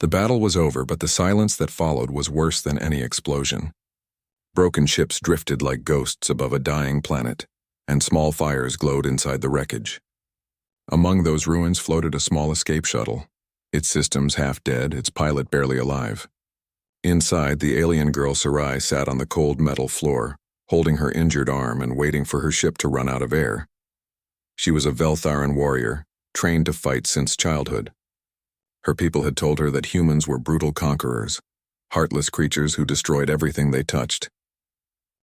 The battle was over, but the silence that followed was worse than any explosion. Broken ships drifted like ghosts above a dying planet, and small fires glowed inside the wreckage. Among those ruins floated a small escape shuttle, its systems half dead, its pilot barely alive. Inside, the alien girl Sarai sat on the cold metal floor, holding her injured arm and waiting for her ship to run out of air. She was a Veltharan warrior, trained to fight since childhood. Her people had told her that humans were brutal conquerors, heartless creatures who destroyed everything they touched.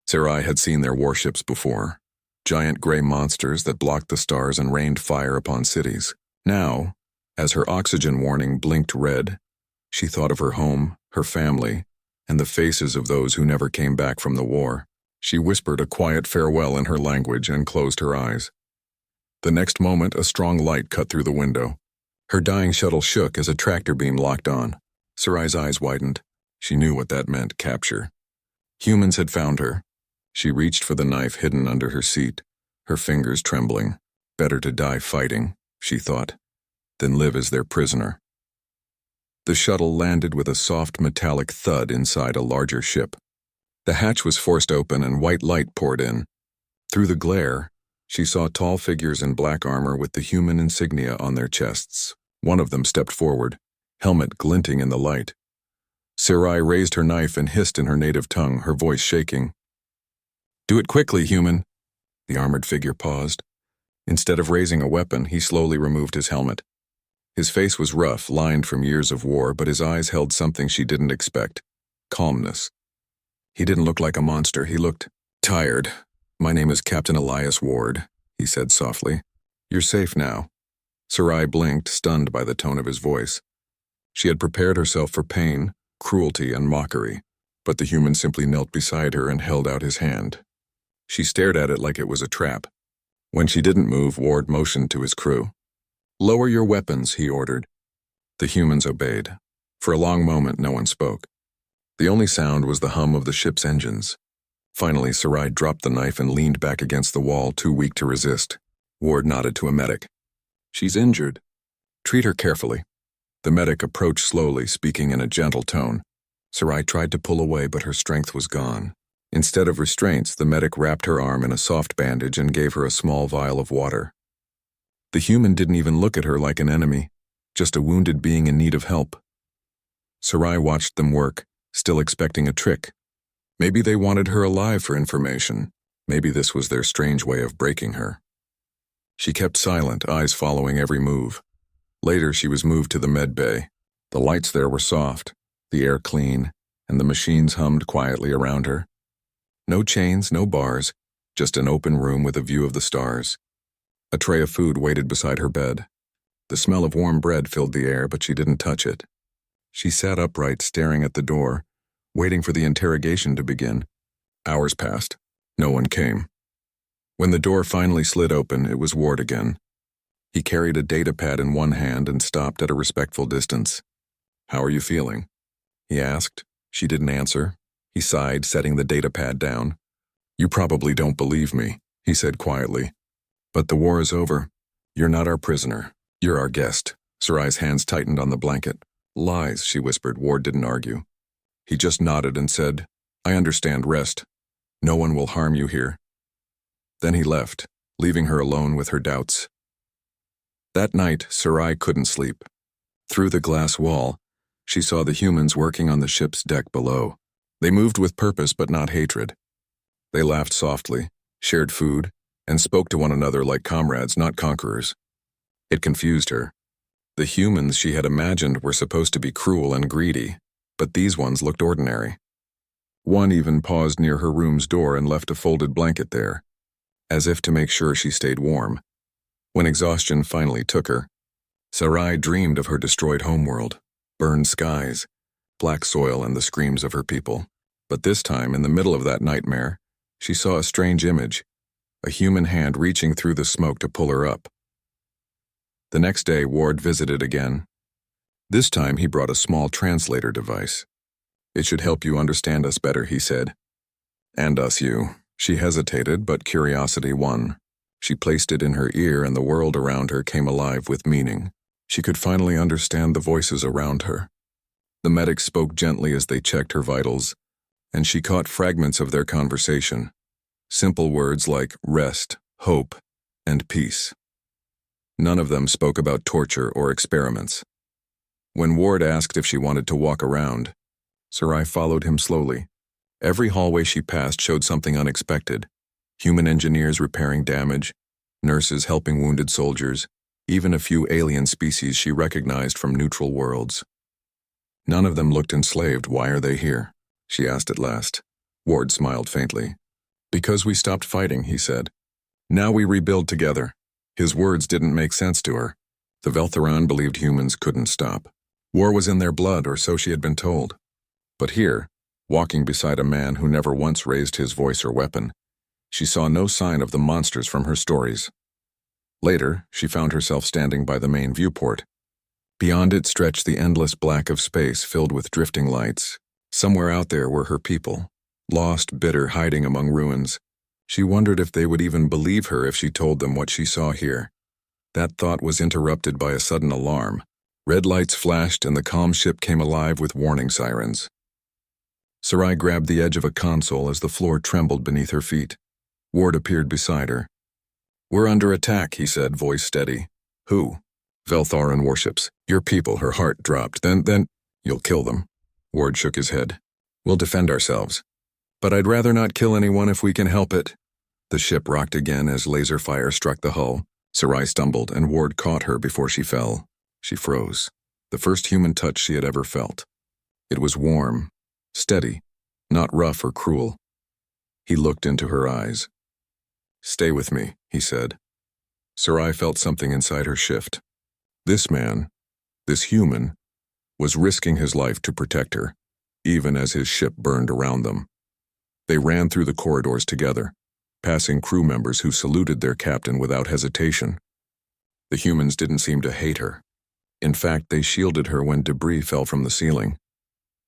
Sarai had seen their warships before, giant gray monsters that blocked the stars and rained fire upon cities. Now, as her oxygen warning blinked red, she thought of her home, her family, and the faces of those who never came back from the war. She whispered a quiet farewell in her language and closed her eyes. The next moment, a strong light cut through the window. Her dying shuttle shook as a tractor beam locked on. Sarai's eyes widened. She knew what that meant, capture. Humans had found her. She reached for the knife hidden under her seat, her fingers trembling. Better to die fighting, she thought, than live as their prisoner. The shuttle landed with a soft metallic thud inside a larger ship. The hatch was forced open and white light poured in. Through the glare, she saw tall figures in black armor with the human insignia on their chests. One of them stepped forward, helmet glinting in the light. Sarai raised her knife and hissed in her native tongue, her voice shaking. "Do it quickly, human." The armored figure paused. Instead of raising a weapon, he slowly removed his helmet. His face was rough, lined from years of war, but his eyes held something she didn't expect: calmness. He didn't look like a monster, he looked tired. "My name is Captain Elias Ward," he said softly. "You're safe now." Sarai blinked, stunned by the tone of his voice. She had prepared herself for pain, cruelty, and mockery, but the human simply knelt beside her and held out his hand. She stared at it like it was a trap. When she didn't move, Ward motioned to his crew. "Lower your weapons," he ordered. The humans obeyed. For a long moment, no one spoke. The only sound was the hum of the ship's engines. Finally, Sarai dropped the knife and leaned back against the wall, too weak to resist. Ward nodded to a medic. "She's injured. Treat her carefully." The medic approached slowly, speaking in a gentle tone. Sarai tried to pull away, but her strength was gone. Instead of restraints, the medic wrapped her arm in a soft bandage and gave her a small vial of water. The human didn't even look at her like an enemy, just a wounded being in need of help. Sarai watched them work, still expecting a trick. Maybe they wanted her alive for information. Maybe this was their strange way of breaking her. She kept silent, eyes following every move. Later, she was moved to the med bay. The lights there were soft, the air clean, and the machines hummed quietly around her. No chains, no bars, just an open room with a view of the stars. A tray of food waited beside her bed. The smell of warm bread filled the air, but she didn't touch it. She sat upright, staring at the door, waiting for the interrogation to begin. Hours passed. No one came. When the door finally slid open, it was Ward again. He carried a data pad in one hand and stopped at a respectful distance. "How are you feeling?" he asked. She didn't answer. He sighed, setting the data pad down. "You probably don't believe me," he said quietly. "But the war is over. You're not our prisoner. You're our guest." Sarai's hands tightened on the blanket. "Lies," she whispered. Ward didn't argue. He just nodded and said, "I understand, rest. No one will harm you here." Then he left, leaving her alone with her doubts. That night, Sarai couldn't sleep. Through the glass wall, she saw the humans working on the ship's deck below. They moved with purpose but not hatred. They laughed softly, shared food, and spoke to one another like comrades, not conquerors. It confused her. The humans she had imagined were supposed to be cruel and greedy, but these ones looked ordinary. One even paused near her room's door and left a folded blanket there, as if to make sure she stayed warm. When exhaustion finally took her, Sarai dreamed of her destroyed homeworld, burned skies, black soil, and the screams of her people. But this time, in the middle of that nightmare, she saw a strange image, a human hand reaching through the smoke to pull her up. The next day, Ward visited again. This time, he brought a small translator device. "It should help you understand us better," he said. "And us, you." She hesitated, but curiosity won. She placed it in her ear, and the world around her came alive with meaning. She could finally understand the voices around her. The medics spoke gently as they checked her vitals, and she caught fragments of their conversation. Simple words like rest, hope, and peace. None of them spoke about torture or experiments. When Ward asked if she wanted to walk around, Sarai followed him slowly. Every hallway she passed showed something unexpected. Human engineers repairing damage, nurses helping wounded soldiers, even a few alien species she recognized from neutral worlds. None of them looked enslaved. Why are they here? She asked at last. Ward smiled faintly. Because we stopped fighting, he said. Now we rebuild together. His words didn't make sense to her. The Veltharan believed humans couldn't stop. War was in their blood, or so she had been told. But here, walking beside a man who never once raised his voice or weapon, she saw no sign of the monsters from her stories. Later, she found herself standing by the main viewport. Beyond it stretched the endless black of space filled with drifting lights. Somewhere out there were her people, lost, bitter, hiding among ruins. She wondered if they would even believe her if she told them what she saw here. That thought was interrupted by a sudden alarm. Red lights flashed and the calm ship came alive with warning sirens. Sarai grabbed the edge of a console as the floor trembled beneath her feet. Ward appeared beside her. We're under attack, he said, voice steady. Who? Veltharan warships. Your people, her heart dropped. Then, you'll kill them. Ward shook his head. We'll defend ourselves. But I'd rather not kill anyone if we can help it. The ship rocked again as laser fire struck the hull. Sarai stumbled and Ward caught her before she fell. She froze. The first human touch she had ever felt. It was warm, steady, not rough or cruel. He looked into her eyes. Stay with me, he said. Sarai felt something inside her shift. This man, this human, was risking his life to protect her, even as his ship burned around them. They ran through the corridors together, passing crew members who saluted their captain without hesitation. The humans didn't seem to hate her. In fact, they shielded her when debris fell from the ceiling.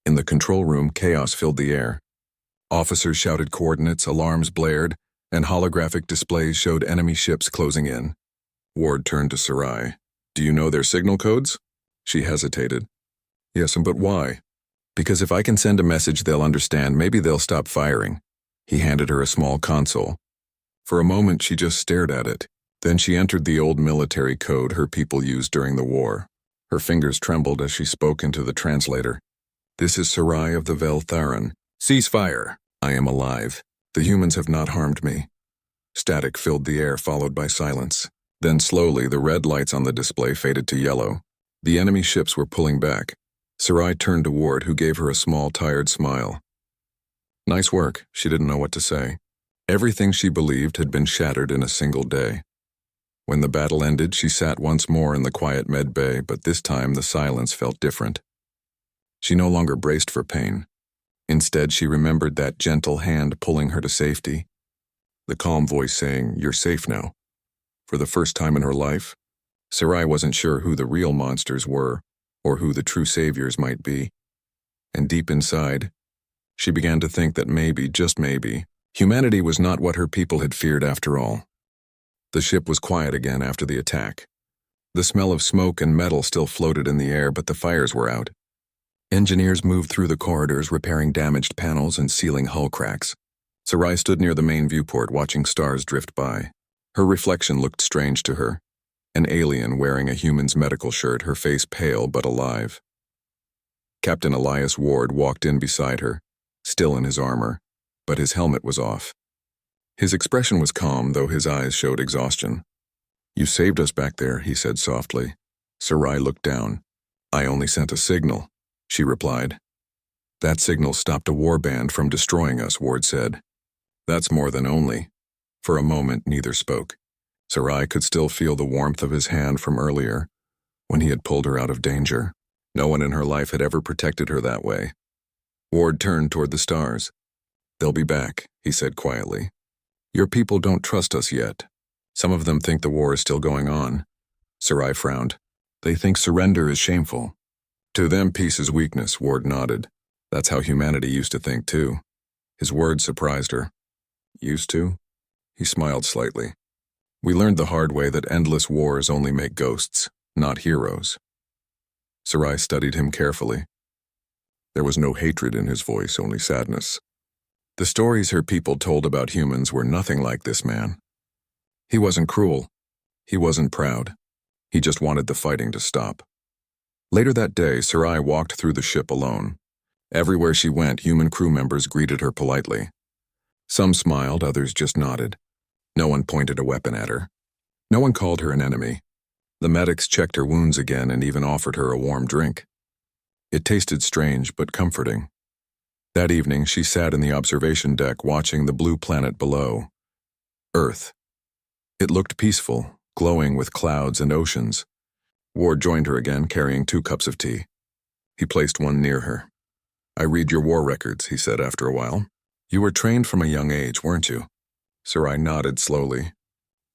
In the control room, chaos filled the air. Officers shouted coordinates, alarms blared, and holographic displays showed enemy ships closing in. Ward turned to Sarai. Do you know their signal codes? She hesitated. Yes, but why? Because if I can send a message they'll understand, maybe they'll stop firing. He handed her a small console. For a moment, she just stared at it. Then she entered the old military code her people used during the war. Her fingers trembled as she spoke into the translator. This is Sarai of the Veltharan. Ceasefire. I am alive. The humans have not harmed me. Static filled the air, followed by silence. Then slowly, the red lights on the display faded to yellow. The enemy ships were pulling back. Sarai turned to Ward, who gave her a small, tired smile. Nice work, she didn't know what to say. Everything she believed had been shattered in a single day. When the battle ended, she sat once more in the quiet med bay, but this time the silence felt different. She no longer braced for pain. Instead, she remembered that gentle hand pulling her to safety, the calm voice saying, "You're safe now." For the first time in her life, Sarai wasn't sure who the real monsters were, or who the true saviors might be. And deep inside, she began to think that maybe, just maybe, humanity was not what her people had feared after all. The ship was quiet again after the attack. The smell of smoke and metal still floated in the air, but the fires were out. Engineers moved through the corridors, repairing damaged panels and sealing hull cracks. Sarai stood near the main viewport, watching stars drift by. Her reflection looked strange to her. An alien wearing a human's medical shirt, her face pale but alive. Captain Elias Ward walked in beside her, still in his armor, but his helmet was off. His expression was calm, though his eyes showed exhaustion. You saved us back there, he said softly. Sarai looked down. I only sent a signal, she replied. That signal stopped a warband from destroying us, Ward said. That's more than only. For a moment, neither spoke. Sarai could still feel the warmth of his hand from earlier, when he had pulled her out of danger. No one in her life had ever protected her that way. Ward turned toward the stars. They'll be back, he said quietly. Your people don't trust us yet. Some of them think the war is still going on. Sarai frowned. They think surrender is shameful. To them, peace is weakness, Ward nodded. That's how humanity used to think, too. His words surprised her. Used to? He smiled slightly. We learned the hard way that endless wars only make ghosts, not heroes. Sarai studied him carefully. There was no hatred in his voice, only sadness. The stories her people told about humans were nothing like this man. He wasn't cruel. He wasn't proud. He just wanted the fighting to stop. Later that day, Sarai walked through the ship alone. Everywhere she went, human crew members greeted her politely. Some smiled, others just nodded. No one pointed a weapon at her. No one called her an enemy. The medics checked her wounds again and even offered her a warm drink. It tasted strange but comforting. That evening, she sat in the observation deck watching the blue planet below. Earth. It looked peaceful, glowing with clouds and oceans. Ward joined her again, carrying 2 cups of tea. He placed one near her. "I read your war records," he said after a while. "You were trained from a young age, weren't you?" Sarai nodded slowly.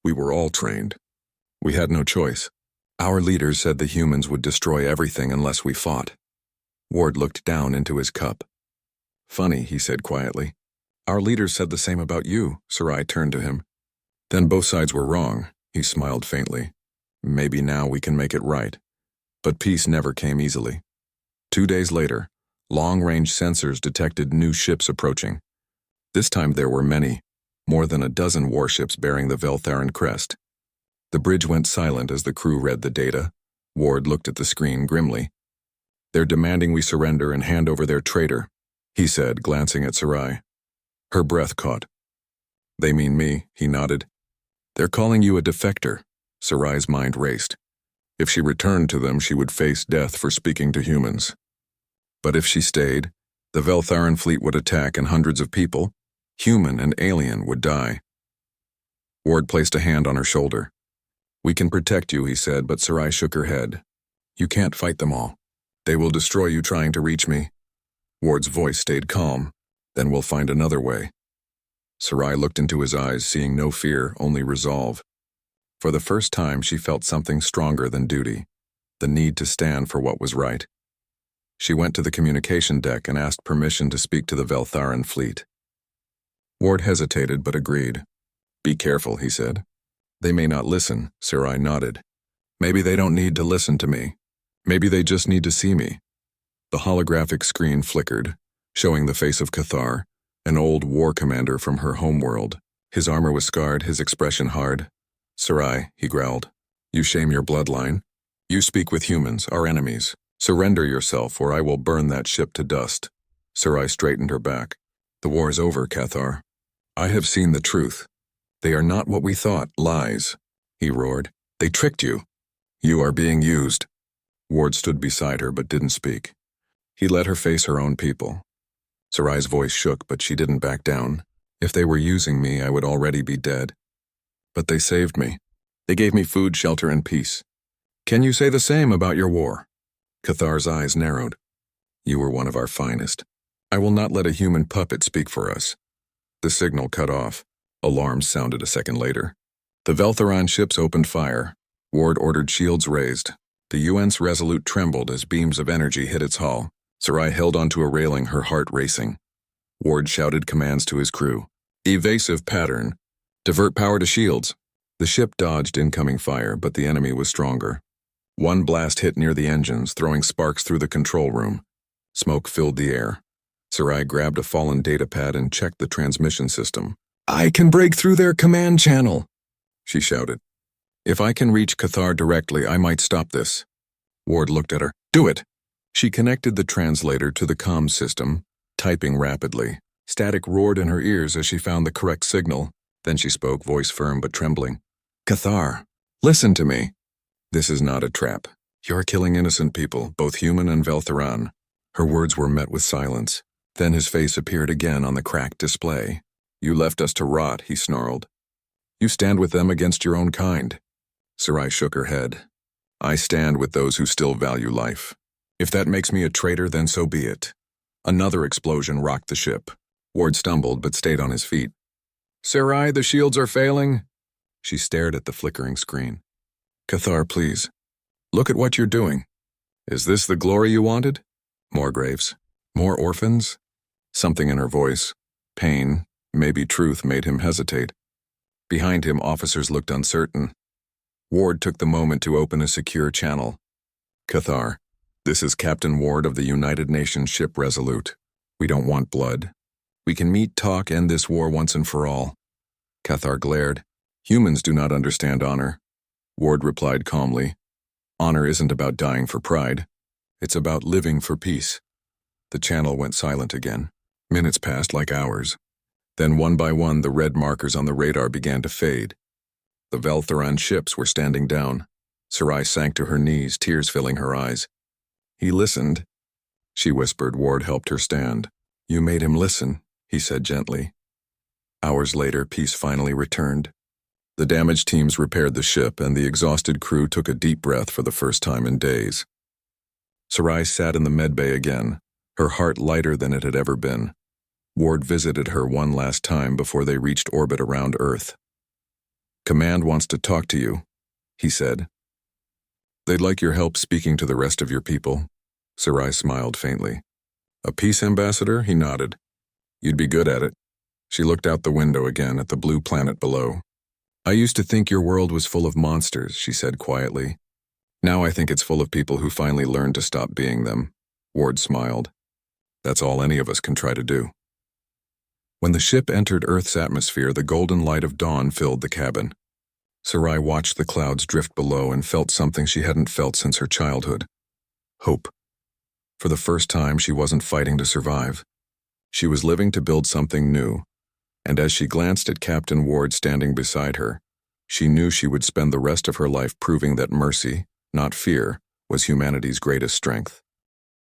"We were all trained. We had no choice. Our leaders said the humans would destroy everything unless we fought." Ward looked down into his cup. "Funny," he said quietly. "Our leaders said the same about you." Sarai turned to him. "Then both sides were wrong," he smiled faintly. "Maybe now we can make it right." But peace never came easily. 2 days later, long-range sensors detected new ships approaching. This time there were many, more than a dozen warships bearing the Veltharan crest. The bridge went silent as the crew read the data. Ward looked at the screen grimly. "They're demanding we surrender and hand over their traitor," he said, glancing at Sarai. Her breath caught. "They mean me," he nodded. "They're calling you a defector." Sarai's mind raced. If she returned to them, she would face death for speaking to humans. But if she stayed, the Veltharan fleet would attack and hundreds of people, human and alien, would die. Ward placed a hand on her shoulder. "We can protect you," he said, but Sarai shook her head. "You can't fight them all. They will destroy you trying to reach me." Ward's voice stayed calm. "Then we'll find another way." Sarai looked into his eyes, seeing no fear, only resolve. For the first time, she felt something stronger than duty, the need to stand for what was right. She went to the communication deck and asked permission to speak to the Veltharan fleet. Ward hesitated but agreed. "Be careful," he said. "They may not listen." Sarai nodded. "Maybe they don't need to listen to me. Maybe they just need to see me." The holographic screen flickered, showing the face of Cathar, an old war commander from her homeworld. His armor was scarred, his expression hard. "Sarai," he growled, "you shame your bloodline. You speak with humans, our enemies. Surrender yourself, or I will burn that ship to dust." Sarai straightened her back. "The war is over, Cathar. I have seen the truth. They are not what we thought, lies," he roared. "They tricked you. You are being used." Ward stood beside her but didn't speak. He let her face her own people. Sarai's voice shook, but she didn't back down. "If they were using me, I would already be dead. But they saved me. They gave me food, shelter, and peace. Can you say the same about your war?" Cathar's eyes narrowed. "You were one of our finest. I will not let a human puppet speak for us." The signal cut off. Alarms sounded a second later. The Veltharan ships opened fire. Ward ordered shields raised. The UN's Resolute trembled as beams of energy hit its hull. Sarai held onto a railing, her heart racing. Ward shouted commands to his crew. "Evasive pattern. Divert power to shields." The ship dodged incoming fire, but the enemy was stronger. One blast hit near the engines, throwing sparks through the control room. Smoke filled the air. Sarai grabbed a fallen datapad and checked the transmission system. "I can break through their command channel," she shouted. "If I can reach Cathar directly, I might stop this." Ward looked at her. "Do it." She connected the translator to the comms system, typing rapidly. Static roared in her ears as she found the correct signal. Then she spoke, voice firm but trembling. "Cathar, listen to me. This is not a trap. You're killing innocent people, both human and Veltharan." Her words were met with silence. Then his face appeared again on the cracked display. "You left us to rot," he snarled. "You stand with them against your own kind." Sarai shook her head. "I stand with those who still value life. If that makes me a traitor, then so be it." Another explosion rocked the ship. Ward stumbled but stayed on his feet. "Sarai, the shields are failing." She stared at the flickering screen. "Cathar, please. Look at what you're doing. Is this the glory you wanted? More graves? More orphans?" Something in her voice, pain, maybe truth, made him hesitate. Behind him, officers looked uncertain. Ward took the moment to open a secure channel. "Cathar, This is Captain Ward of the United Nations ship Resolute. We don't want blood. We can meet, talk, end this war once and for all. Cathar glared. Humans do not understand honor. Ward replied calmly. Honor isn't about dying for pride. It's about living for peace. The channel went silent again. Minutes passed like hours. Then one by one the red markers on the radar began to fade. The Veltheran ships were standing down. Sarai sank to her knees, tears filling her eyes. He listened, she whispered. Ward helped her stand. You made him listen, he said gently. Hours later, peace finally returned. The damaged teams repaired the ship, and the exhausted crew took a deep breath for the first time in days. Sarai sat in the medbay again, her heart lighter than it had ever been. Ward visited her one last time before they reached orbit around Earth. Command wants to talk to you, he said. They'd like your help speaking to the rest of your people. Sarai smiled faintly. A peace ambassador? He nodded. You'd be good at it. She looked out the window again at the blue planet below. I used to think your world was full of monsters, she said quietly. Now I think it's full of people who finally learned to stop being them. Ward smiled. That's all any of us can try to do. When the ship entered Earth's atmosphere, the golden light of dawn filled the cabin. Sarai watched the clouds drift below and felt something she hadn't felt since her childhood. Hope. For the first time, she wasn't fighting to survive. She was living to build something new. And as she glanced at Captain Ward standing beside her, she knew she would spend the rest of her life proving that mercy, not fear, was humanity's greatest strength.